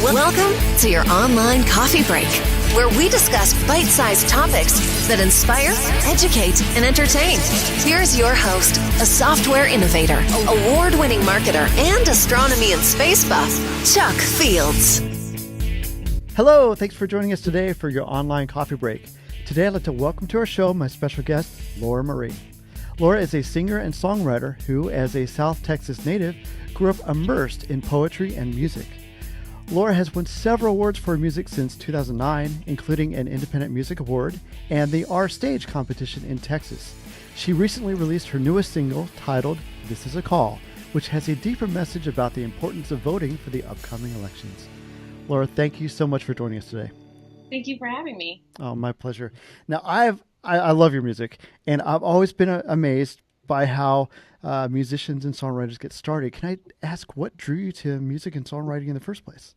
Welcome to your online coffee break, where we discuss bite-sized topics that inspire, educate, and entertain. Here's your host, a software innovator, award-winning marketer, and astronomy and space buff, Chuck Fields. Hello, thanks for joining us today for your online coffee break. Today I'd like to welcome to our show my special guest, Laura Marie. Laura is a singer and songwriter who, as a South Texas native, grew up immersed in poetry and music. Laura has won several awards for her music since 2009, including an Independent Music Award and the OurStage competition in Texas. She recently released her newest single titled This Is a Call, which has a deeper message about the importance of voting for the upcoming elections. Laura, thank you so much for joining us today. Thank you for having me. Oh, my pleasure. Now, I love your music, and I've always been amazed by how musicians and songwriters get started. Can I ask what drew you to music and songwriting in the first place?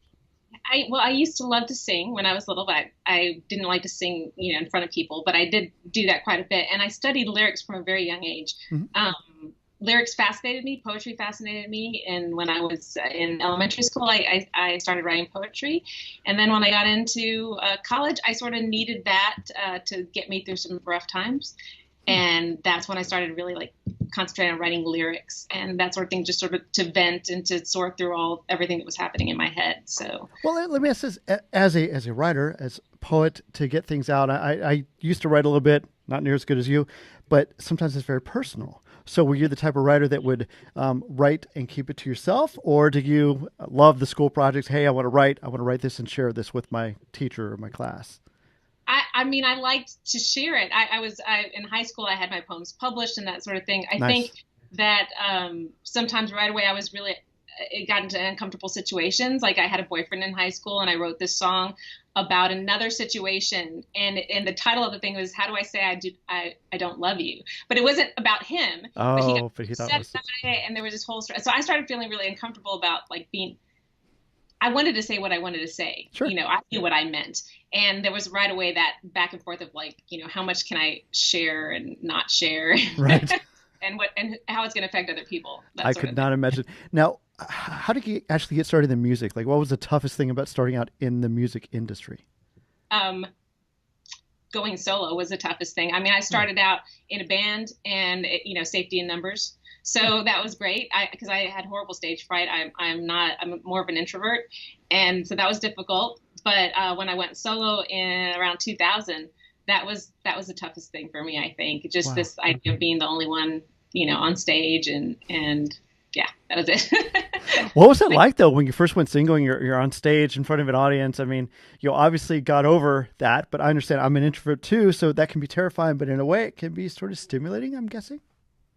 I used to love to sing when I was little, but I didn't like to sing, in front of people, but I did do that quite a bit. And I studied lyrics from a very young age. Mm-hmm. Lyrics fascinated me. Poetry fascinated me. And when I was in elementary school, I started writing poetry. And then when I got into college, I sort of needed that to get me through some rough times. And that's when I started really concentrating on writing lyrics and that sort of thing, just sort of to vent and to sort through everything that was happening in my head. So, well, let me ask this: as a writer, as a poet, to get things out. I used to write a little bit, not near as good as you, but sometimes it's very personal. So, were you the type of writer that would write and keep it to yourself, or do you love the school projects? Hey, I want to write this and share this with my teacher or my class. I liked to share it. In high school, I had my poems published and that sort of thing. I Nice. think that sometimes right away it got into uncomfortable situations. Like I had a boyfriend in high school and I wrote this song about another situation. And the title of the thing was, how do I say I don't love you? But it wasn't about him. Oh, but he thought it was. And there was this whole story. So I started feeling really uncomfortable about I wanted to say what I wanted to say. Sure. I knew what I meant. And there was right away that back and forth of how much can I share and not share? Right. and how it's going to affect other people. I could not imagine. Now, how did you actually get started in music? What was the toughest thing about starting out in the music industry? Going solo was the toughest thing. I started out in a band and, safety in numbers. So that was great because I had horrible stage fright. I'm more of an introvert. And so that was difficult. But when I went solo in around 2000, that was the toughest thing for me, I think. Just Wow. This idea of being the only one, on stage and yeah, that was it. What was it like, though, when you first went single and you're on stage in front of an audience? You obviously got over that, but I understand I'm an introvert too, so that can be terrifying, but in a way it can be sort of stimulating, I'm guessing.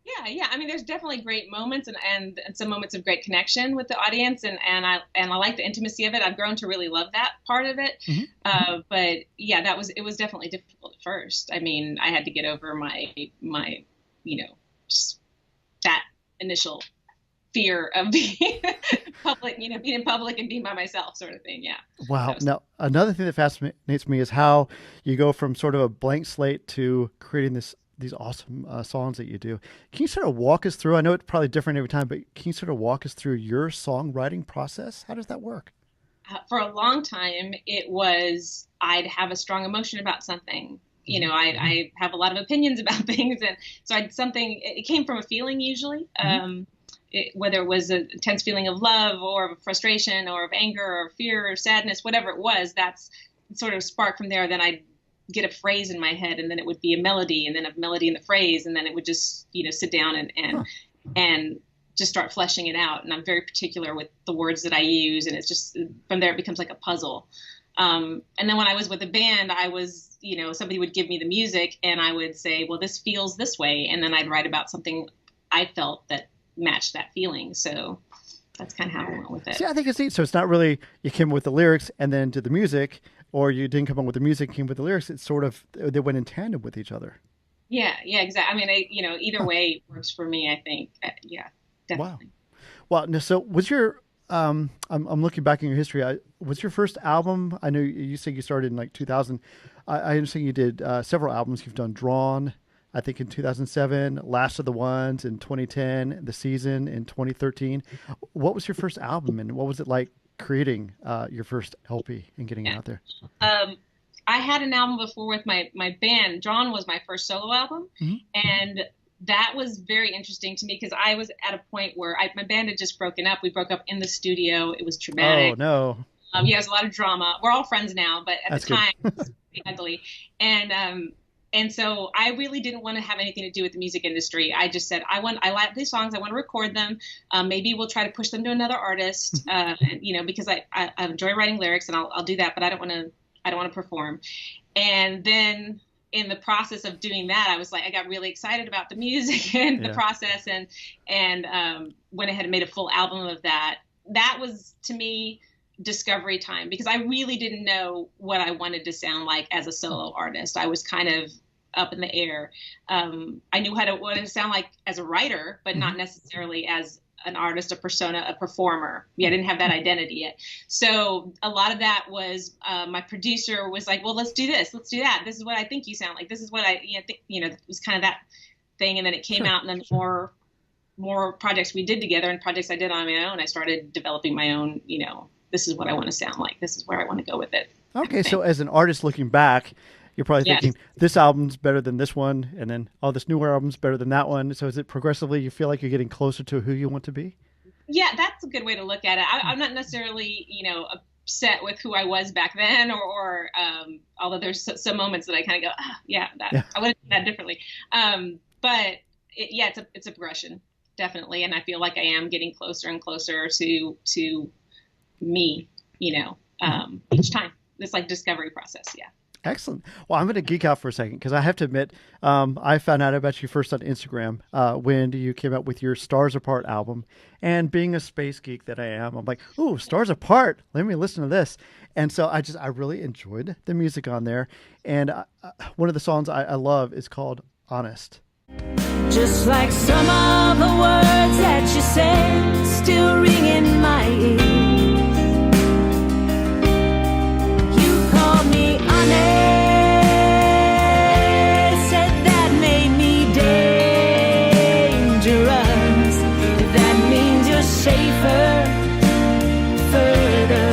Yeah. There's definitely great moments and some moments of great connection with the audience, and I like the intimacy of it. I've grown to really love that part of it. Mm-hmm. But yeah, it was definitely difficult at first. I had to get over my just that initial fear of being public, being in public and being by myself, sort of thing. Yeah. Wow. Now, another thing that fascinates me is how you go from sort of a blank slate to creating these awesome songs that you do. Can you sort of walk us through? I know it's probably different every time, but can you sort of walk us through your songwriting process? How does that work? For a long time, it was I'd have a strong emotion about something. I have a lot of opinions about things, and so it came from a feeling usually. Whether it was an intense feeling of love or of frustration or of anger or fear or sadness, whatever it was, that's sort of sparked from there. Then I'd get a phrase in my head, and then it would be a melody, and then a melody in the phrase, and then it would just, sit down and just start fleshing it out. And I'm very particular with the words that I use, and it's just from there it becomes like a puzzle. And then when I was with a band, I was, somebody would give me the music, and I would say, well, this feels this way, and then I'd write about something I felt that matched that feeling. So that's kind of how I went with it. See, I think it's neat. So it's not really you came up with the lyrics and then did the music, or you didn't come up with the music, came up with the lyrics. It's sort of, they went in tandem with each other. Yeah, exactly. Either way works for me, I think. Yeah, definitely. Wow. Now, so was your, I'm looking back in your history. Was your first album, I know you said you started in 2000. I understand you did several albums. You've done Drawn, I think in 2007, Last of the Ones in 2010, The Season in 2013. What was your first album, and what was it like creating your first LP and getting it out there? I had an album before with my band. Drawn was my first solo album. And that was very interesting to me because I was at a point where my band had just broken up. We broke up in the studio. It was traumatic. Oh, no. Yeah, there's a lot of drama. We're all friends now, but at the time, it was pretty ugly. And so I really didn't want to have anything to do with the music industry. I just said, I like these songs. I want to record them. Maybe we'll try to push them to another artist, because I enjoy writing lyrics and I'll do that, but I don't want to perform. And then in the process of doing that, I was like, I got really excited about the music and the process and went ahead and made a full album of that. That was, to me, discovery time because I really didn't know what I wanted to sound like as a solo artist. I was kind of up in the air. I knew what to sound like as a writer, but not necessarily as an artist, a persona, a performer. I didn't have that identity yet. So a lot of that was my producer was like, well, let's do this. Let's do that. This is what I think you sound like. This is what I think, it was kind of that thing. And then it came out and then more projects we did together and projects I did on my own. I started developing my own, this is what I want to sound like. This is where I want to go with it. Okay. So as an artist looking back, you're probably thinking this album's better than this one. And then, this newer album's better than that one. So is it progressively, you feel like you're getting closer to who you want to be? Yeah, that's a good way to look at it. I'm not necessarily, upset with who I was back then or although there's some moments that I kind of go, I would have done that differently. But it's a progression, definitely. And I feel like I am getting closer and closer to me, each time. It's like discovery process. Yeah. Excellent. Well, I'm going to geek out for a second because I have to admit, I found out about you first on Instagram when you came out with your Stars Apart album. And being a space geek that I am, I'm like, ooh, Stars Apart. Let me listen to this. And so I really enjoyed the music on there. And one of the songs I love is called Honest. Just like some of the words that you said still ring in my ears. You called me honest, said that made me dangerous. That means you're safer, further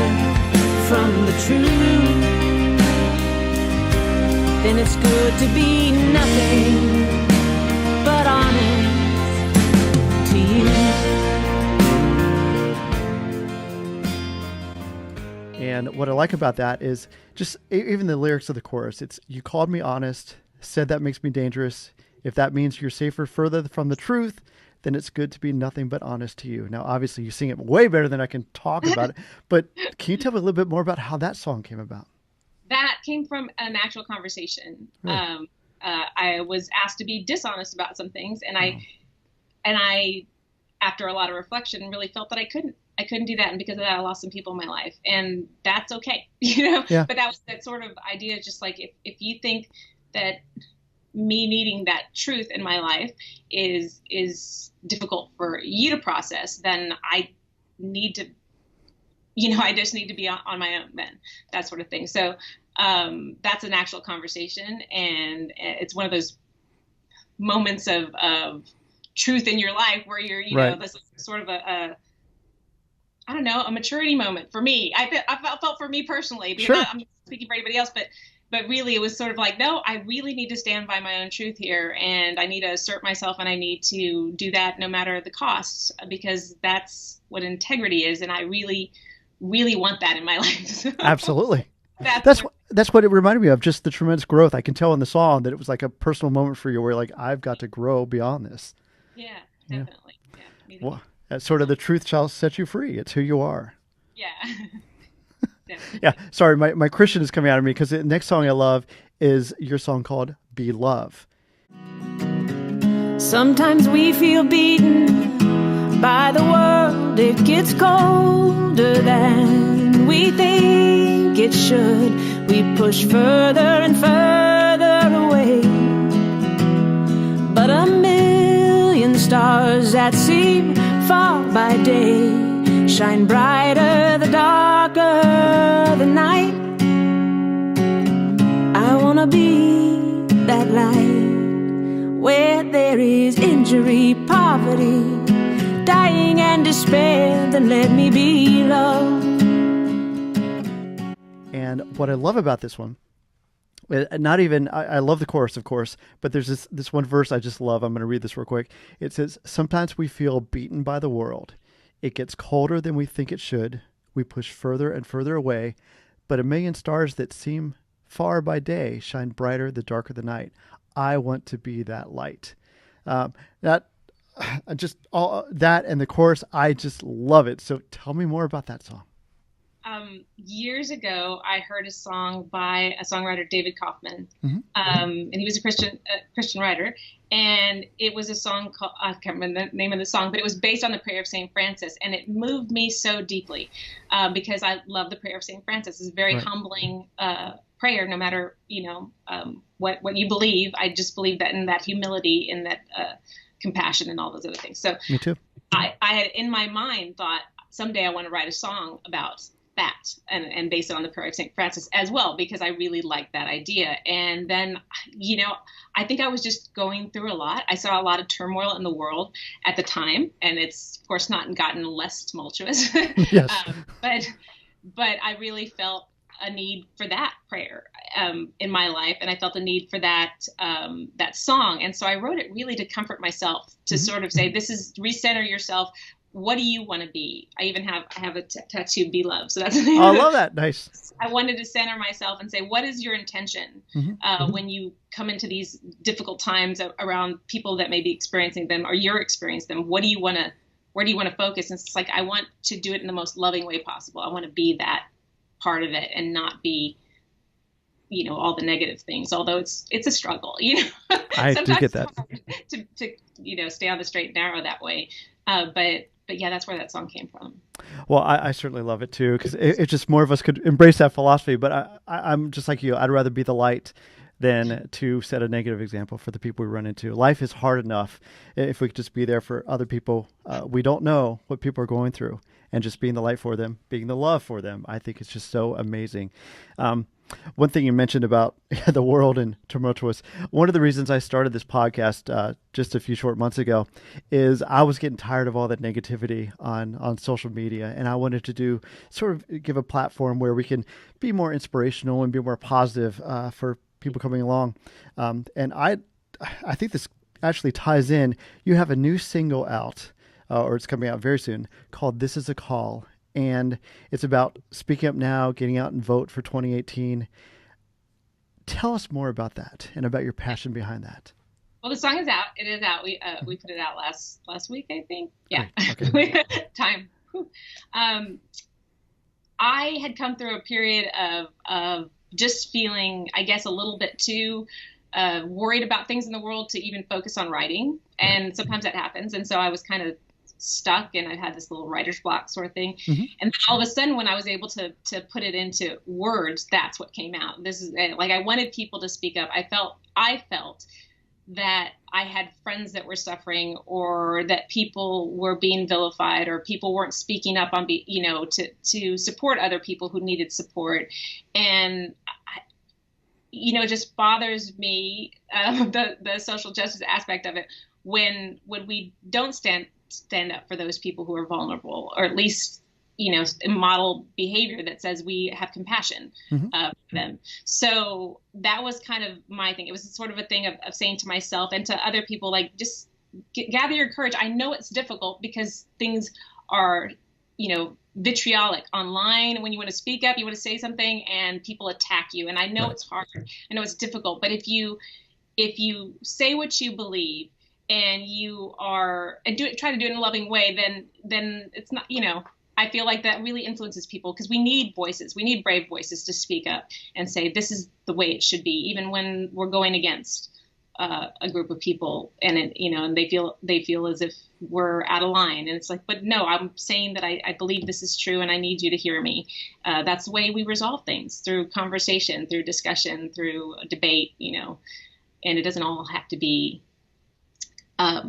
from the truth. Then it's good to be nothing but honest to you. And what I like about that is just even the lyrics of the chorus. It's, you called me honest, said that makes me dangerous. If that means you're safer further from the truth, then it's good to be nothing but honest to you. Now, obviously, you sing it way better than I can talk about it. But can you tell me a little bit more about how that song came about? That came from an actual conversation. Really? I was asked to be dishonest about some things, and I, after a lot of reflection, really felt that I couldn't do that, and because of that, I lost some people in my life, and that's okay, Yeah. But that was that sort of idea, just like if you think that me needing that truth in my life is difficult for you to process, then I need to, I just need to be on my own then, that sort of thing. So. That's an actual conversation, and it's one of those moments of truth in your life where you're, this is sort of a maturity moment for me. I felt for me personally, because I'm not speaking for anybody else, but really it was sort of like, no, I really need to stand by my own truth here, and I need to assert myself, and I need to do that no matter the costs, because that's what integrity is, and I really, really want that in my life. Absolutely. That's what it reminded me of, just the tremendous growth. I can tell in the song that it was like a personal moment for you where you're like, I've got to grow beyond this. Yeah, definitely. Yeah. Well, that's sort of the truth shall set you free. It's who you are. Yeah. Yeah. Sorry, my Christian is coming out of me because the next song I love is your song called Be Love. Sometimes we feel beaten by the world. It gets colder than we think it should. We push further and further away. But a million stars that seem far by day shine brighter the darker the night. I wanna be that light where there is injury, poverty, dying and despair. Then let me be love. And what I love about this one, not even, I love the chorus, of course, but there's this one verse I just love. I'm going to read this real quick. It says, "Sometimes we feel beaten by the world. It gets colder than we think it should. We push further and further away, but a million stars that seem far by day shine brighter the darker the night. I want to be that light." That just all that and the chorus, I just love it. So tell me more about that song. Years ago, I heard a song by a songwriter, David Kaufman, Mm-hmm. and he was a Christian writer. And it was a song called, I can't remember the name of the song, but it was based on the prayer of St. Francis. And it moved me so deeply because I love the prayer of St. Francis. It's a very humbling prayer, no matter, what you believe. I just believe that in that humility, in that compassion and all those other things. So Me too. I had in my mind thought someday I want to write a song about that and based on the prayer of St. Francis as well, because I really liked that idea. And then, I think I was just going through a lot. I saw a lot of turmoil in the world at the time, and it's of course not gotten less tumultuous. Yes. But I really felt a need for that prayer in my life, and I felt a need for that song. And so I wrote it really to comfort myself, to sort of say, this is recenter yourself. What do you want to be? I have a tattoo, Be Love. So that's the name I of it. love that. Nice. I wanted to center myself and say, what is your intention when you come into these difficult times around people that may be experiencing them or you're experiencing them? Where do you want to focus? And it's like, I want to do it in the most loving way possible. I want to be that part of it and not be, all the negative things, although it's a struggle, I do get that. It's hard to stay on the straight and narrow that way. But yeah, that's where that song came from. Well, I certainly love it too, because it's just more of us could embrace that philosophy. But I'm just like you. I'd rather be the light than to set a negative example for the people we run into. Life is hard enough if we could just be there for other people. We don't know what people are going through, and just being the light for them, being the love for them, I think it's just so amazing. One thing you mentioned about the world and tumultuous, one of the reasons I started this podcast just a few short months ago is I was getting tired of all that negativity on social media, and I wanted to give a platform where we can be more inspirational and be more positive for people coming along. And I think this actually ties in. You have a new single out, or it's coming out very soon, called "This Is a Call." And it's about speaking up now, getting out and vote for 2018. Tell us more about that and about your passion behind that. Well, the song is out. It is out. We put it out last week, I think. Yeah. Okay. Time. I had come through a period of just feeling, I guess, a little bit too worried about things in the world to even focus on writing. And sometimes that happens. And so I was kind of stuck, and I had this little writer's block sort of thing. And then all of a sudden, when I was able to put it into words, that's what came out. This is like, I wanted people to speak up. I felt that I had friends that were suffering, or that people were being vilified, or people weren't speaking up on, to support other people who needed support. And it just bothers me, the social justice aspect of it, when we don't stand up for those people who are vulnerable, or at least, model behavior that says we have compassion for them. So that was kind of my thing. It was sort of a thing of saying to myself and to other people, like, just gather your courage. I know it's difficult because things are, vitriolic online. When you want to speak up, you want to say something, and people attack you. And I know it's hard. I know it's difficult. But if you say what you believe, and try to do it in a loving way, then it's not, I feel like that really influences people, because we need voices. We need brave voices to speak up and say, this is the way it should be, even when we're going against a group of people, and and they feel as if we're out of line. And it's like, but no, I'm saying that I believe this is true, and I need you to hear me. That's the way we resolve things, through conversation, through discussion, through debate, and it doesn't all have to be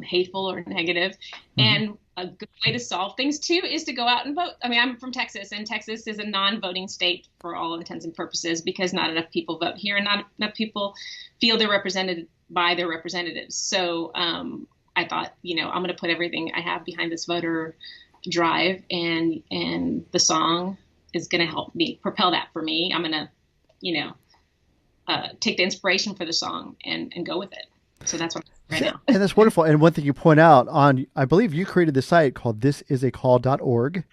hateful or negative. And a good way to solve things too is to go out and vote. I mean, I'm from Texas, and Texas is a non-voting state for all intents and purposes, because not enough people vote here, and not enough people feel they're represented by their representatives. So I thought, I'm going to put everything I have behind this voter drive and the song, is going to help me propel that for me. I'm going to, take the inspiration for the song and go with it. So that's what I'm doing right now. And that's wonderful. And one thing you point out I believe you created the site called thisisacall.org.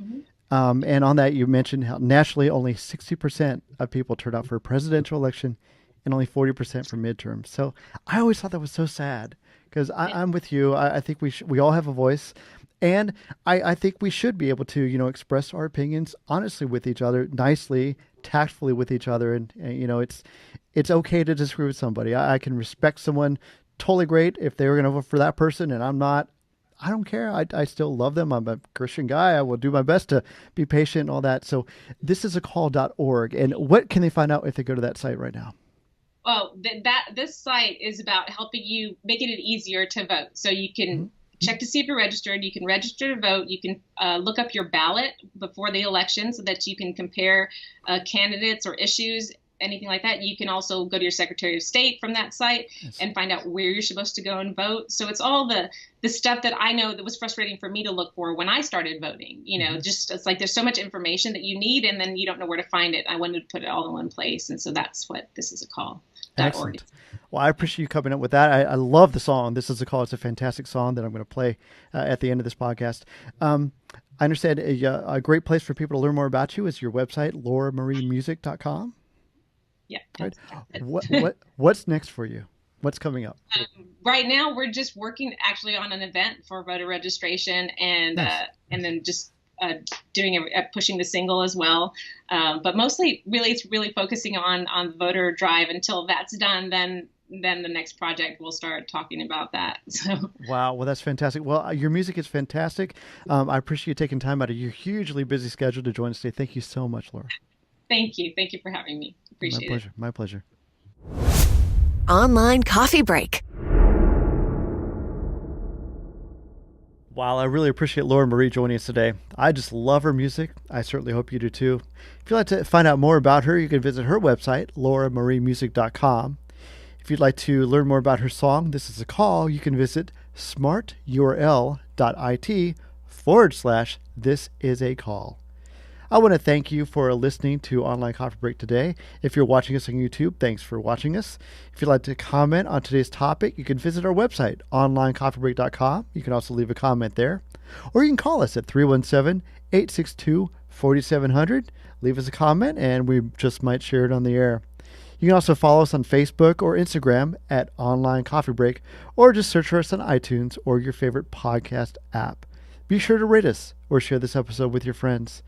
Mm-hmm. And on that, you mentioned how nationally only 60% of people turn out for a presidential election and only 40% for midterms. So I always thought that was so sad because I'm with you. I think we all have a voice. And I think we should be able to, express our opinions honestly with each other, nicely, tactfully with each other. And it's okay to disagree with somebody. I can respect someone totally great if they were going to vote for that person and I'm not. I don't care. I still love them. I'm a Christian guy. I will do my best to be patient and all that. So thisisacall.org. And what can they find out if they go to that site right now? Well, this site is about helping you, making it easier to vote. So you can check to see if you're registered. You can register to vote. You can look up your ballot before the election so that you can compare candidates or issues, anything like that. You can also go to your Secretary of State from that site and find out where you're supposed to go and vote. So it's all the stuff that I know that was frustrating for me to look for when I started voting. Just it's like there's so much information that you need and then you don't know where to find it. I wanted to put it all in one place. And so that's what This Is a Call. Excellent. Well, I appreciate you coming up with that. I love the song. This Is a Call. It's a fantastic song that I'm going to play at the end of this podcast. I understand a great place for people to learn more about you is your website, lauramariamusic.com. Yeah. Right. What's next for you? What's coming up? Right now, we're just working actually on an event for voter registration and then just pushing the single as well. But mostly, it's really focusing on the voter drive. Until that's done, then the next project we'll start talking about that. So. Wow. Well, that's fantastic. Well, your music is fantastic. I appreciate you taking time out of your hugely busy schedule to join us today. Thank you so much, Laura. Thank you. Thank you for having me. Appreciate it. My pleasure. Online coffee break. Wow, I really appreciate Laura Marie joining us today. I just love her music. I certainly hope you do too. If you'd like to find out more about her, you can visit her website, lauramariamusic.com. If you'd like to learn more about her song, This Is a Call, you can visit smarturl.it/thisisacall. I want to thank you for listening to Online Coffee Break today. If you're watching us on YouTube, thanks for watching us. If you'd like to comment on today's topic, you can visit our website, onlinecoffeebreak.com. You can also leave a comment there. Or you can call us at 317-862-4700. Leave us a comment, and we just might share it on the air. You can also follow us on Facebook or Instagram at Online Coffee Break, or just search for us on iTunes or your favorite podcast app. Be sure to rate us or share this episode with your friends.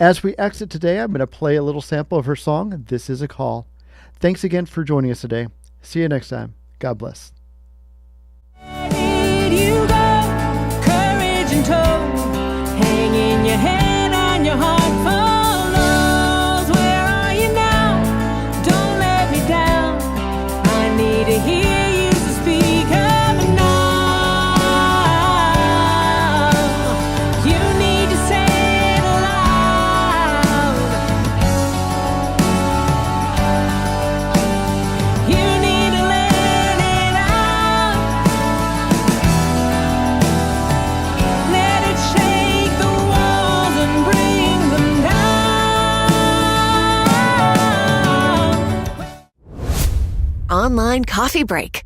As we exit today, I'm going to play a little sample of her song, This Is a Call. Thanks again for joining us today. See you next time. God bless. Where did you go? Courage and toe, hanging your head on your heart follows. Where are you now? Don't let me down. I need to hear you, so speak up now. You need to say it aloud. You need to let it out. Let it shake the walls and bring them down. Online coffee break.